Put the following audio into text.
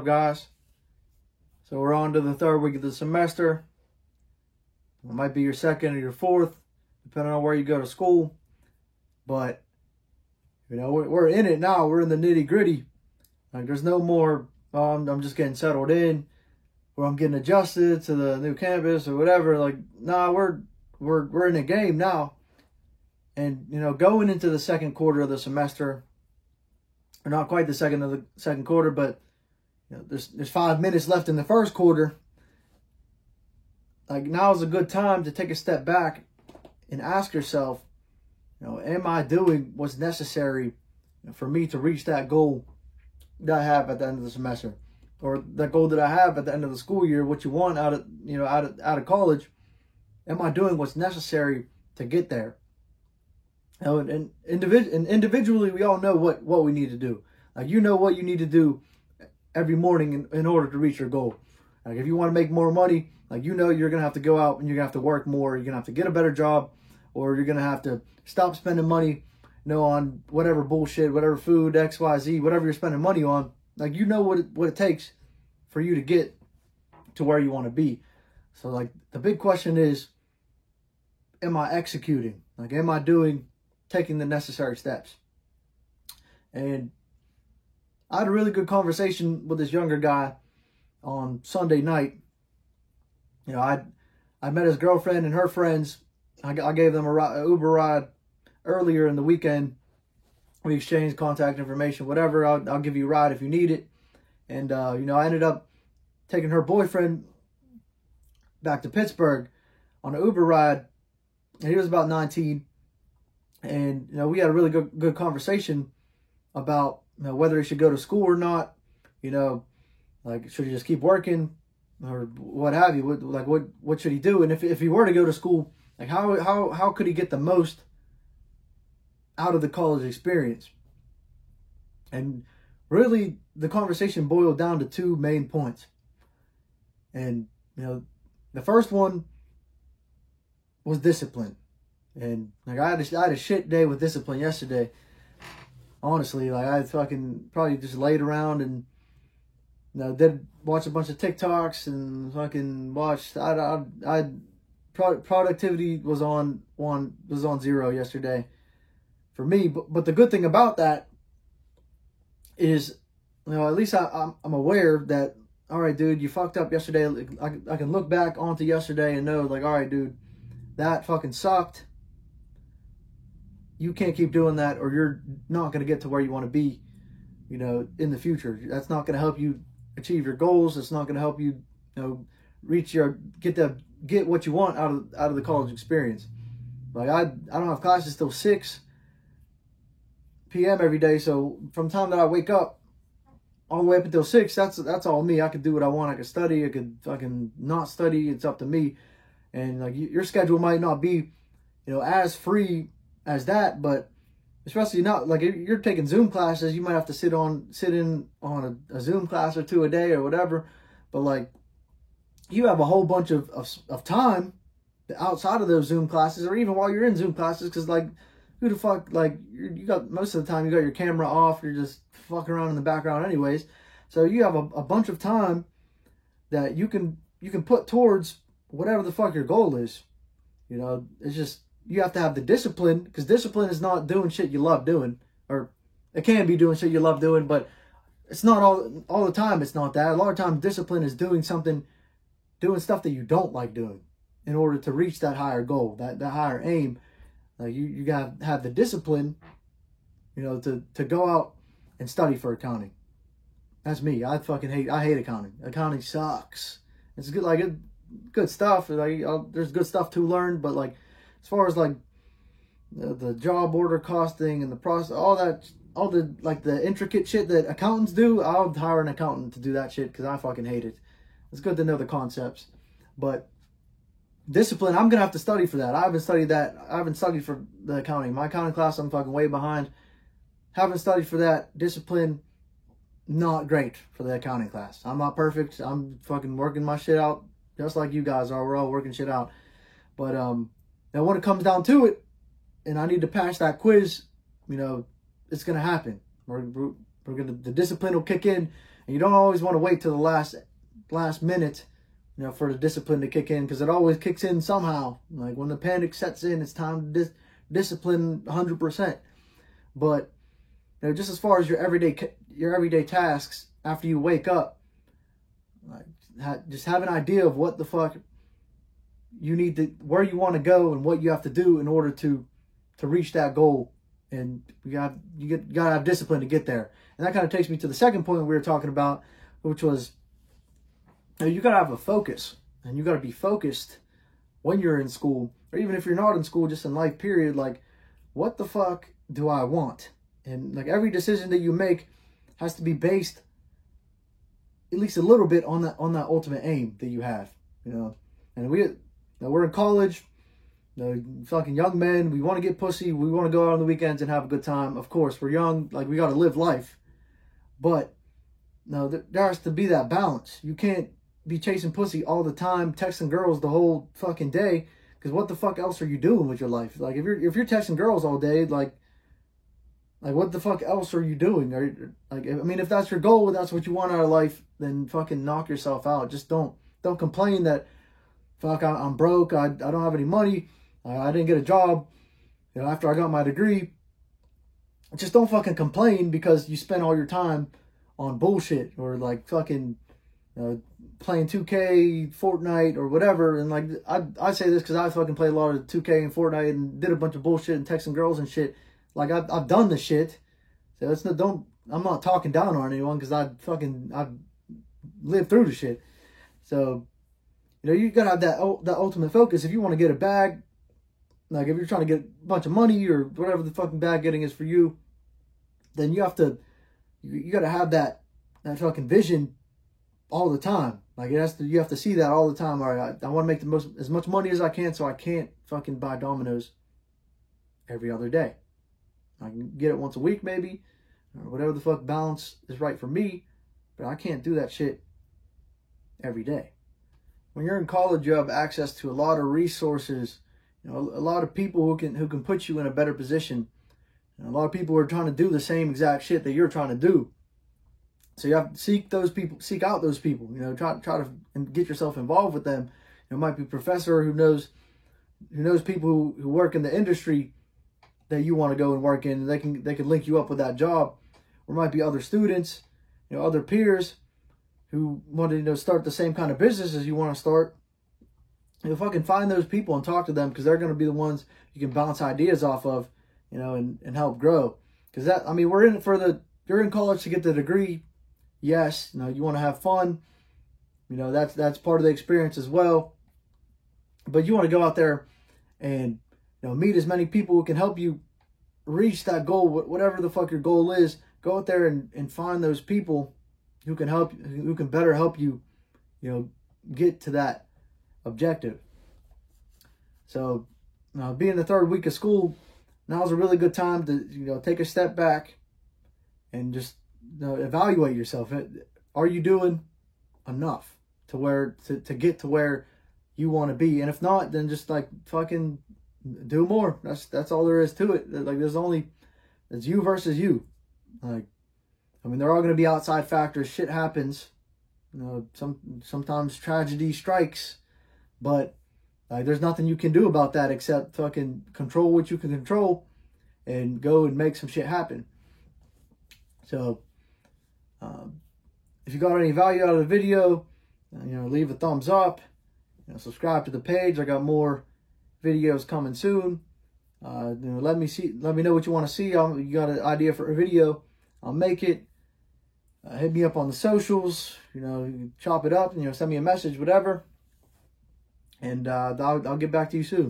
up, guys? So we're on to the third week of the semester. It might be your second or your fourth, depending on where you go to school. But, you know, we're in it now. We're in the nitty gritty. Like, there's no more, oh, I'm just getting settled in, or I'm getting adjusted to the new campus or whatever. Like, nah, we're in a game now. And, you know, going into the second quarter of the semester, or not quite the second quarter, but you know, there's 5 minutes left in the first quarter. Like, now is a good time to take a step back and ask yourself, you know, am I doing what's necessary for me to reach that goal that I have at the end of the semester, or that goal that I have at the end of the school year? What you want out of college? Am I doing what's necessary to get there? You know, and individually, we all know what we need to do. Like, you know what you need to do every morning in order to reach your goal. Like, if you want to make more money, like, you know, you're going to have to go out and you're going to have to work more. You're going to have to get a better job, or you're going to have to stop spending money, you know, on whatever bullshit, whatever food, XYZ, whatever you're spending money on. Like, you know what it takes for you to get to where you want to be. So, like, the big question is, am I executing? Like, am I taking the necessary steps? And I had a really good conversation with this younger guy on Sunday night. You know, I met his girlfriend and her friends. I gave them a Uber ride earlier in the weekend. We exchanged contact information, whatever. I'll give you a ride if you need it. And, you know, I ended up taking her boyfriend back to Pittsburgh on an Uber ride. And he was about 19. And, you know, we had a really good conversation about, you know, whether he should go to school or not. You know, like, should he just keep working or what have you? What should he do? And if he were to go to school, like, how could he get the most out of the college experience? And really, the conversation boiled down to two main points. And, you know, the first one was discipline. And, like, I had a shit day with discipline yesterday. Honestly, like, I fucking probably just laid around and, you know, did watch a bunch of TikToks and fucking watched. Productivity was on 0 yesterday for me. But the good thing about that is, you know, at least I'm aware that, all right, dude, you fucked up yesterday. I can look back onto yesterday and know, like, all right, dude, that fucking sucked. You can't keep doing that, or you're not going to get to where you want to be, you know, in the future. That's not going to help you achieve your goals. It's not going to help you, you know, get what you want out of the college experience. Like, I don't have classes till 6 p.m. every day, so from the time that I wake up all the way up until 6, that's all me. I could do what I want. I could study. I could fucking not study. It's up to me. And, like, your schedule might not be, you know, as free as that, but especially not, like, if you're taking Zoom classes, you might have to sit in on a Zoom class or two a day or whatever. But, like, you have a whole bunch of time outside of those Zoom classes, or even while you're in Zoom classes, because, like, who the fuck, like, you got, most of the time you got your camera off, you're just fucking around in the background anyways. So you have a bunch of time that you can put towards whatever the fuck your goal is. You know, it's just, you have to have the discipline, because discipline is not doing shit you love doing, or it can be doing shit you love doing, but it's not all the time. It's not that. A lot of times discipline is doing stuff that you don't like doing in order to reach that higher goal, that higher aim. Like, you gotta have the discipline, you know, to go out and study for accounting. That's me. I hate accounting. Accounting sucks. It's good, like, good stuff. Like, there's good stuff to learn, but, like, as far as, like, the job order costing and the process, all the like the intricate shit that accountants do, I'll hire an accountant to do that shit, because I fucking hate it. It's good to know the concepts, but discipline, I'm gonna have to study for that. I haven't studied that. I haven't studied for the accounting. My accounting class, I'm fucking way behind. Haven't studied for that. Discipline, not great for the accounting class. I'm not perfect. I'm fucking working my shit out, just like you guys are. We're all working shit out. But now when it comes down to it, and I need to pass that quiz, you know, it's gonna happen. The discipline will kick in, And you don't always want to wait till the last minute, you know, for the discipline to kick in, because it always kicks in somehow. Like when the panic sets in, it's time to discipline 100%. But you know, just as far as your everyday tasks after you wake up, like just have an idea of what the fuck you need to, where you want to go, and what you have to do in order to reach that goal. And you gotta have discipline to get there. And that kind of takes me to the second point we were talking about, which was, you gotta have a focus, and you gotta be focused when you're in school, or even if you're not in school, just in life period. Like, what the fuck do I want? And like every decision that you make has to be based at least a little bit on that ultimate aim that you have, you know. And we're in college, you know, fucking young men. We want to get pussy. We want to go out on the weekends and have a good time. Of course, we're young. Like, we got to live life. But no, there has to be that balance. You can't be chasing pussy all the time, texting girls the whole fucking day. Because what the fuck else are you doing with your life? Like, if you're texting girls all day, like what the fuck else are you doing? I mean, if that's your goal, that's what you want out of life, then fucking knock yourself out. Just don't complain that, fuck, I'm broke. I don't have any money. I didn't get a job, you know, after I got my degree. Just don't fucking complain because you spent all your time on bullshit, or like fucking playing 2K, Fortnite, or whatever. And like, I say this because I fucking played a lot of 2K and Fortnite and did a bunch of bullshit and texting girls and shit. Like, I've done the shit. So I'm not talking down on anyone, because I've lived through the shit. So, you know, you gotta have that ultimate focus. If you want to get a bag, like if you're trying to get a bunch of money or whatever the fucking bag getting is for you, then you gotta have that fucking vision all the time. Like, you have to see that all the time. All right, I want to make as much money as I can, so I can't fucking buy Domino's every other day. I can get it once a week maybe, or whatever the fuck balance is right for me, but I can't do that shit every day. When you're in college, you have access to a lot of resources, you know, a lot of people who can put you in a better position, and a lot of people who are trying to do the same exact shit that you're trying to do. So you have to seek out those people, you know, try to get yourself involved with them. It might be a professor who knows people who work in the industry that you want to go and work in. They can link you up with that job. Or might be other students, you know, other peers who want to, you know, start the same kind of business as you want to start. You know, fucking find those people and talk to them, because they're going to be the ones you can bounce ideas off of, you know, and help grow. Because I mean, you're in college to get the degree. Yes, you know, you want to have fun. You know, that's part of the experience as well. But you want to go out there and, you know, meet as many people who can help you reach that goal, whatever the fuck your goal is. Go out there and find those people who can better help you, you know, get to that objective. So, being the third week of school, now's a really good time to, you know, take a step back and just, you know, evaluate yourself. Are you doing enough to get to where you want to be? And if not, then just like fucking do more. That's all there is to it. Like, it's you versus you. Like, I mean, they're all going to be outside factors. Shit happens. You know, sometimes tragedy strikes, but like, there's nothing you can do about that except fucking control what you can control and go and make some shit happen. So, if you got any value out of the video, you know, leave a thumbs up. You know, subscribe to the page. I got more videos coming soon. You know, let me know what you want to see. You got an idea for a video, I'll make it. Hit me up on the socials. You know, chop it up. You know, send me a message, whatever. And I'll get back to you soon.